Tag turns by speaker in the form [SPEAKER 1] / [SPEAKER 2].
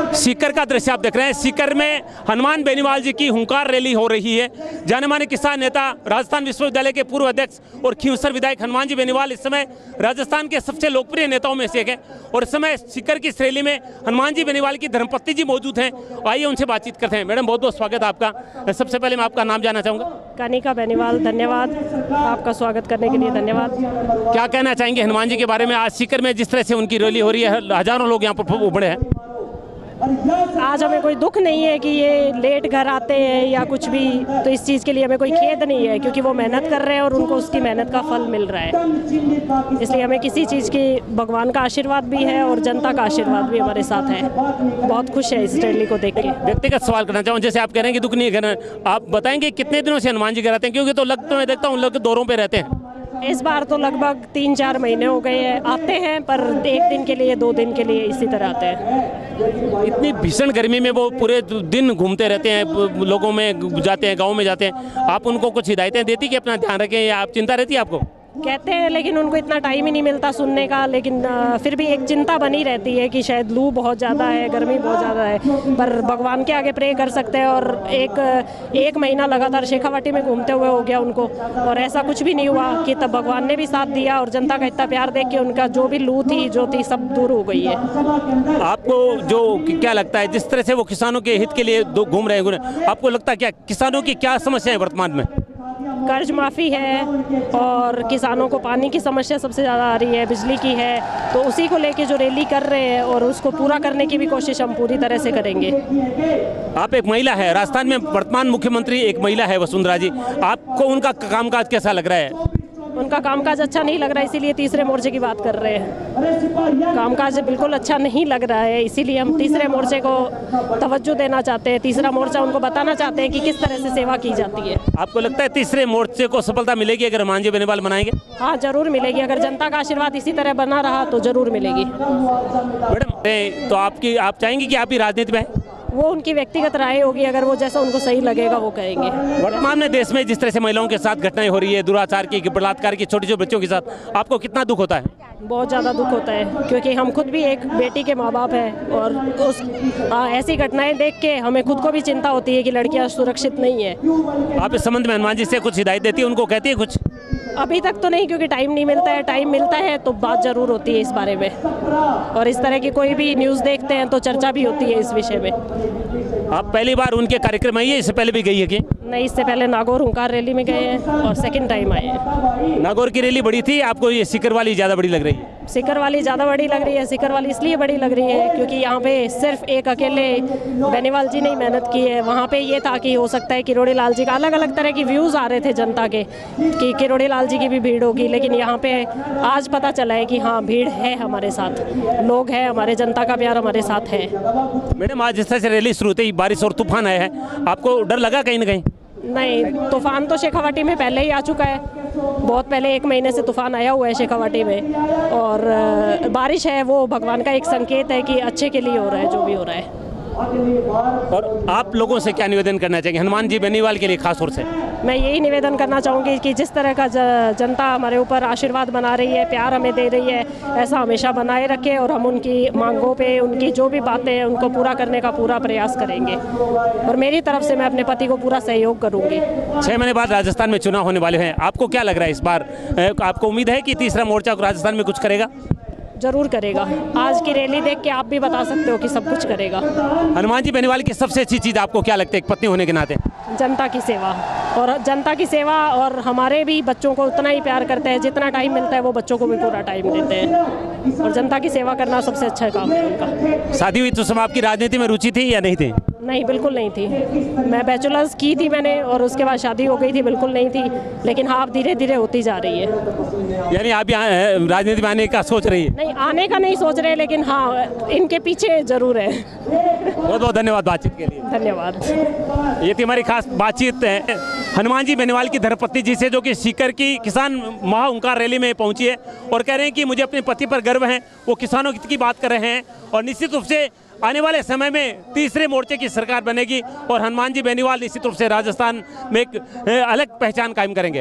[SPEAKER 1] सीकर का दृश्य आप देख रहे हैं। सीकर में हनुमान बेनीवाल जी की हुंकार रैली हो रही है। जाने माने किसान नेता, राजस्थान विश्वविद्यालय के पूर्व अध्यक्ष और खींवसर विधायक हनुमान जी बेनीवाल इस समय राजस्थान के सबसे लोकप्रिय नेताओं में से एक हैं और इस समय सीकर की इस रैली में हनुमान जी बेनीवाल की धर्मपत्नी जी मौजूद हैं। आइए उनसे बातचीत करते हैं। मैडम, बहुत बहुत स्वागत है आपका। सबसे पहले मैं आपका नाम जानना चाहूँगा।
[SPEAKER 2] कनिका बेनीवाल, धन्यवाद आपका स्वागत करने के लिए, धन्यवाद।
[SPEAKER 1] क्या कहना चाहेंगे हनुमान जी के बारे में? आज सीकर में जिस तरह से उनकी रैली हो रही है, हजारों लोग यहाँ पर उमड़े हैं।
[SPEAKER 2] आज हमें कोई दुख नहीं है कि ये लेट घर आते हैं या कुछ भी, तो इस चीज़ के लिए हमें कोई खेद नहीं है क्योंकि वो मेहनत कर रहे हैं और उनको उसकी मेहनत का फल मिल रहा है। इसलिए हमें किसी चीज़ की, भगवान का आशीर्वाद भी है और जनता का आशीर्वाद भी हमारे साथ है। बहुत खुश है इस रैली को देख के।
[SPEAKER 1] व्यक्तिगत सवाल करना चाहूँ, जैसे आप कह रहे हैं कि दुख नहीं है, आप बताएंगे कितने दिनों से हनुमान जी के रहते हैं? क्योंकि तो मैं देखता हूँ लोग दौरों पर रहते हैं।
[SPEAKER 2] इस बार तो लगभग 3-4 महीने हो गए हैं। आते हैं पर 1 दिन के लिए, 2 दिन के लिए, इसी तरह आते हैं।
[SPEAKER 1] इतनी भीषण गर्मी में वो पूरे दिन घूमते रहते हैं, लोगों में जाते हैं, गांव में जाते हैं। आप उनको कुछ हिदायतें देती कि अपना ध्यान रखें, या आप चिंता रहती है आपको?
[SPEAKER 2] कहते हैं लेकिन उनको इतना टाइम ही नहीं मिलता सुनने का। लेकिन फिर भी एक चिंता बनी रहती है कि शायद लू बहुत ज़्यादा है, गर्मी बहुत ज़्यादा है, पर भगवान के आगे प्रे कर सकते हैं। और एक महीना लगातार शेखावाटी में घूमते हुए हो गया उनको, और ऐसा कुछ भी नहीं हुआ कि तब भगवान ने भी साथ दिया और जनता का इतना प्यार देख के उनका जो भी लू थी, जो थी, सब दूर हो गई है।
[SPEAKER 1] आपको जो क्या लगता है, जिस तरह से वो किसानों के हित के लिए घूम रहे हैं, आपको लगता है क्या किसानों की क्या समस्या है वर्तमान में?
[SPEAKER 2] कर्ज माफ़ी है और किसानों को पानी की समस्या सबसे ज़्यादा आ रही है, बिजली की है, तो उसी को लेके जो रैली कर रहे हैं और उसको पूरा करने की भी कोशिश हम पूरी तरह से करेंगे।
[SPEAKER 1] आप एक महिला है, राजस्थान में वर्तमान मुख्यमंत्री एक महिला है वसुंधरा जी, आपको उनका कामकाज कैसा लग रहा है?
[SPEAKER 2] उनका कामकाज अच्छा नहीं लग रहा है, इसीलिए तीसरे मोर्चे की बात कर रहे हैं। कामकाज बिल्कुल अच्छा नहीं लग रहा है, इसीलिए हम तीसरे मोर्चे को तवज्जो देना चाहते हैं। तीसरा मोर्चा उनको बताना चाहते हैं कि किस तरह से सेवा की जाती है।
[SPEAKER 1] आपको लगता है तीसरे मोर्चे को सफलता मिलेगी अगर हनुमान जी बेनीवाल बनाएंगे?
[SPEAKER 2] हाँ, जरूर मिलेगी। अगर जनता का आशीर्वाद इसी तरह बना रहा तो जरूर मिलेगी।
[SPEAKER 1] मैडम, तो आप चाहेंगे कि आप ही राजनीति में?
[SPEAKER 2] वो उनकी व्यक्तिगत राय होगी, अगर वो जैसा उनको सही लगेगा वो कहेंगे।
[SPEAKER 1] वर्तमान में देश में जिस तरह से महिलाओं के साथ घटनाएं हो रही है, दुराचार की, बलात्कार की, छोटे छोटे बच्चों के साथ, आपको कितना दुख होता है?
[SPEAKER 2] बहुत ज़्यादा दुख होता है क्योंकि हम खुद भी एक बेटी के माँ बाप हैं और ऐसी घटनाएं देख के हमें खुद को भी चिंता होती है कि लड़कियां सुरक्षित नहीं है।
[SPEAKER 1] आप इस संबंध में हनुमान जी से कुछ हिदायत देती है, उनको कहती है कुछ?
[SPEAKER 2] अभी तक तो नहीं, क्योंकि टाइम नहीं मिलता है। टाइम मिलता है तो बात ज़रूर होती है इस बारे में, और इस तरह की कोई भी न्यूज़ देखते हैं तो चर्चा भी होती है इस विषय में।
[SPEAKER 1] आप पहली बार उनके कार्यक्रम आई है, इससे पहले भी गई है कि
[SPEAKER 2] नहीं? इससे पहले नागौर हुंकार रैली में गए हैं और सेकंड टाइम आए हैं।
[SPEAKER 1] नागौर की रैली बड़ी थी, आपको ये सीकर वाली ज़्यादा बड़ी लग रही है?
[SPEAKER 2] सीकर वाली ज़्यादा बड़ी लग रही है। सीकर वाली इसलिए बड़ी लग रही है क्योंकि यहाँ पे सिर्फ एक अकेले बेनीवाल जी ने ही मेहनत की है। वहाँ पे ये था कि हो सकता है किरोड़ी लाल जी का, अलग अलग तरह की व्यूज़ आ रहे थे जनता के कि किरोड़ी लाल जी की भी भीड़ होगी, लेकिन यहाँ पे आज पता चला है कि हाँ, भीड़ है हमारे साथ, लोग हैं, हमारे जनता का प्यार हमारे साथ है।
[SPEAKER 1] मैडम, आज जिस तरह से रैली शुरू होते ही बारिश और तूफान आया है, आपको डर लगा कहीं ना कहीं?
[SPEAKER 2] नहीं, तूफान तो शेखावाटी में पहले ही आ चुका है। बहुत पहले 1 महीने से तूफान आया हुआ है शेखावाटी में, और बारिश है वो भगवान का एक संकेत है कि अच्छे के लिए हो रहा है जो भी हो रहा है।
[SPEAKER 1] और आप लोगों से क्या निवेदन करना चाहेंगे हनुमान जी बेनीवाल के लिए खास तौर से?
[SPEAKER 2] मैं यही निवेदन करना चाहूँगी कि जिस तरह का जनता हमारे ऊपर आशीर्वाद बना रही है, प्यार हमें दे रही है, ऐसा हमेशा बनाए रखे और हम उनकी मांगों पे, उनकी जो भी बातें हैं उनको पूरा करने का पूरा प्रयास करेंगे। और मेरी तरफ से मैं अपने पति को पूरा सहयोग करूँगी।
[SPEAKER 1] 6 महीने बाद राजस्थान में चुनाव होने वाले हैं, आपको क्या लग रहा है इस बार? आपको उम्मीद है कि तीसरा मोर्चा राजस्थान में कुछ करेगा?
[SPEAKER 2] जरूर करेगा। आज की रैली देख के आप भी बता सकते हो कि सब कुछ करेगा।
[SPEAKER 1] हनुमान जी बेनीवाल की सबसे अच्छी चीज़ आपको क्या लगती है एक पत्नी होने के नाते?
[SPEAKER 2] जनता की सेवा, और जनता की सेवा, और हमारे भी बच्चों को उतना ही प्यार करते हैं, जितना टाइम मिलता है वो बच्चों को भी पूरा टाइम देते हैं, और जनता की सेवा करना सबसे अच्छा काम है उनका।
[SPEAKER 1] शादी हुई तो समय आपकी राजनीति में रुचि थी या नहीं थी?
[SPEAKER 2] नहीं, बिल्कुल नहीं थी। मैं बैचलर्स की थी मैंने, और उसके बाद शादी हो गई थी, बिल्कुल नहीं थी। लेकिन हाँ, अब धीरे धीरे होती जा रही है।
[SPEAKER 1] यानी आप यहाँ राजनीति में आने का सोच रही है?
[SPEAKER 2] नहीं, आने का नहीं सोच रहे, लेकिन हाँ, इनके पीछे जरूर है।
[SPEAKER 1] बहुत बहुत धन्यवाद बातचीत के लिए।
[SPEAKER 2] धन्यवाद।
[SPEAKER 1] ये थी हमारी खास बातचीत है हनुमान जी बेनीवाल की धर्मपत्नी जी से, जो कि सीकर की किसान महाहुंकार रैली में पहुंची है और कह रहे हैं कि मुझे अपने पति पर गर्व है। वो किसानों की बात कर रहे हैं और निश्चित रूप से आने वाले समय में तीसरे मोर्चे की सरकार बनेगी और हनुमान जी बेनीवाल निश्चित रूप से राजस्थान में एक अलग पहचान कायम करेंगे।